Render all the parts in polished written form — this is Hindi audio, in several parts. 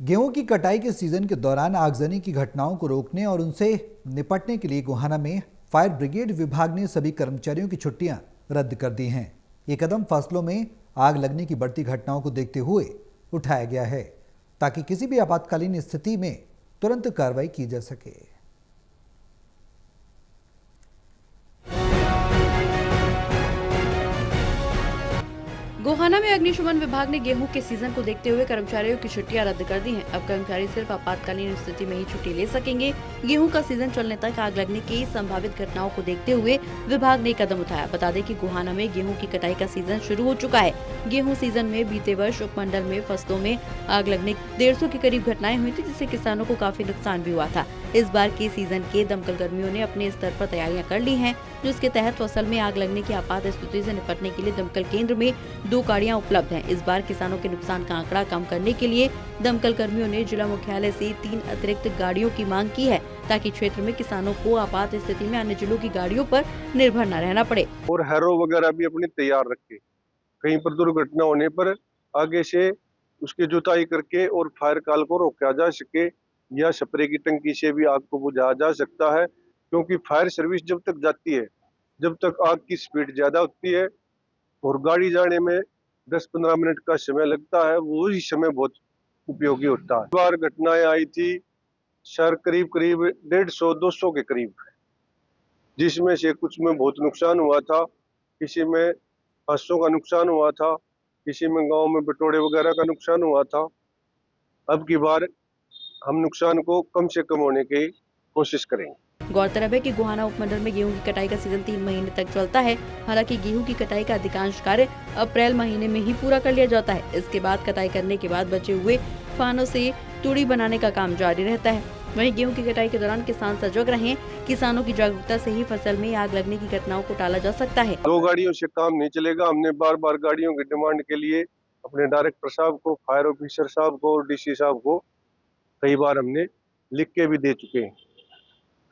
गेहूं की कटाई के सीजन के दौरान आगजनी की घटनाओं को रोकने और उनसे निपटने के लिए गोहाना में फायर ब्रिगेड विभाग ने सभी कर्मचारियों की छुट्टियां रद्द कर दी हैं। ये कदम फसलों में आग लगने की बढ़ती घटनाओं को देखते हुए उठाया गया है ताकि किसी भी आपातकालीन स्थिति में तुरंत कार्रवाई की जा सके। गोहाना में अग्निशमन विभाग ने गेहूं के सीजन को देखते हुए कर्मचारियों की छुट्टियां रद्द कर दी हैं। अब कर्मचारी सिर्फ आपातकालीन स्थिति में ही छुट्टी ले सकेंगे। गेहूं का सीजन चलने तक आग लगने की संभावित घटनाओं को देखते हुए विभाग ने कदम उठाया। बता दें कि गोहाना में गेहूं की कटाई का सीजन शुरू हो चुका है। गेहूं सीजन में बीते वर्ष उपमंडल में फसलों में आग लगने 150 के करीब घटनाएं हुई थी, जिससे किसानों को काफी नुकसान भी हुआ था। इस बार के सीजन के दमकल कर्मियों ने अपने स्तर पर तैयारियां कर ली हैं, जिसके तहत फसल में आग लगने की आपात स्थिति से निपटने के लिए दमकल केंद्र में 2 गाड़ियां उपलब्ध हैं। इस बार किसानों के नुकसान का आंकड़ा कम करने के लिए दमकल कर्मियों ने जिला मुख्यालय से 3 अतिरिक्त गाड़ियों की मांग की है, ताकि क्षेत्र में किसानों को आपात स्थिति में अन्य जिलों की गाड़ियों पर निर्भर न रहना पड़े। और हैरो वगैरह भी अपनी तैयार रखे, कहीं पर दुर्घटना होने पर आगे से उसकी जुताई करके और फायर कॉल को रोका जा सके, या स्प्रे की टंकी से भी आग को बुझाया जा सकता है। क्योंकि फायर सर्विस जब तक जाती है, जब तक आग की स्पीड ज्यादा होती है और गाड़ी जाने में 10-15 मिनट का समय लगता है, वो ही समय बहुत उपयोगी होता है। बार घटनाएं आई थी सर, करीब 150-200 के करीब, जिसमें से कुछ में बहुत नुकसान हुआ था, किसी में 500 का नुकसान हुआ था, किसी में गांव में बटोड़े वगैरह का नुकसान हुआ था। अब की बार हम नुकसान को कम से कम होने की कोशिश करेंगे। गौरतलब है कि गोहाना उपमंडल में गेहूं की कटाई का सीजन 3 महीने तक चलता है। हालांकि गेहूं की कटाई का अधिकांश कार्य अप्रैल महीने में ही पूरा कर लिया जाता है। इसके बाद कटाई करने के बाद बचे हुए फानों से तूड़ी बनाने का काम जारी रहता है। वहीं गेहूं की कटाई के दौरान किसान सजग रहें। किसानों की जागरूकता से ही फसल में आग लगने की घटनाओं को टाला जा सकता है। 2 गाड़ियों से काम नहीं चलेगा। हमने बार-बार गाड़ियों की डिमांड के लिए अपने डायरेक्टर साहब को, फायर ऑफिसर साहब को और डीसी साहब को कई बार हमने लिख के भी दे चुके हैं।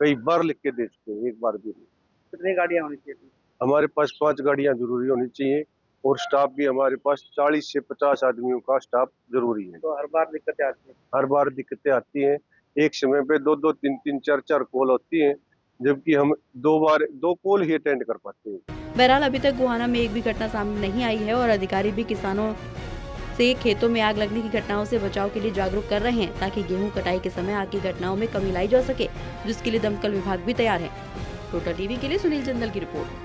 कई बार लिख के दे चुके हैं, एक बार भी नहीं। कितनी गाड़ियां होनी चाहिए? हमारे पास 5 गाड़ियां जरूरी होनी चाहिए और स्टाफ भी हमारे पास 40 से 50 आदमियों का स्टाफ जरूरी है। तो हर बार दिक्कतें आती हैं? हर बार दिक्कतें आती हैं। एक समय पे 2-2, 3-3, 4-4 कॉल होती हैं, जबकि हम 2 कॉल ही अटेंड कर पाते हैं। बहरहाल अभी तक गोहाना में एक भी घटना सामने नहीं आई है और अधिकारी भी किसानों से खेतों में आग लगने की घटनाओं से बचाव के लिए जागरूक कर रहे हैं, ताकि गेहूं कटाई के समय आग की घटनाओं में कमी लाई जा सके, जिसके लिए दमकल विभाग भी तैयार है। टोटल टीवी के लिए सुनील जिंदल की रिपोर्ट।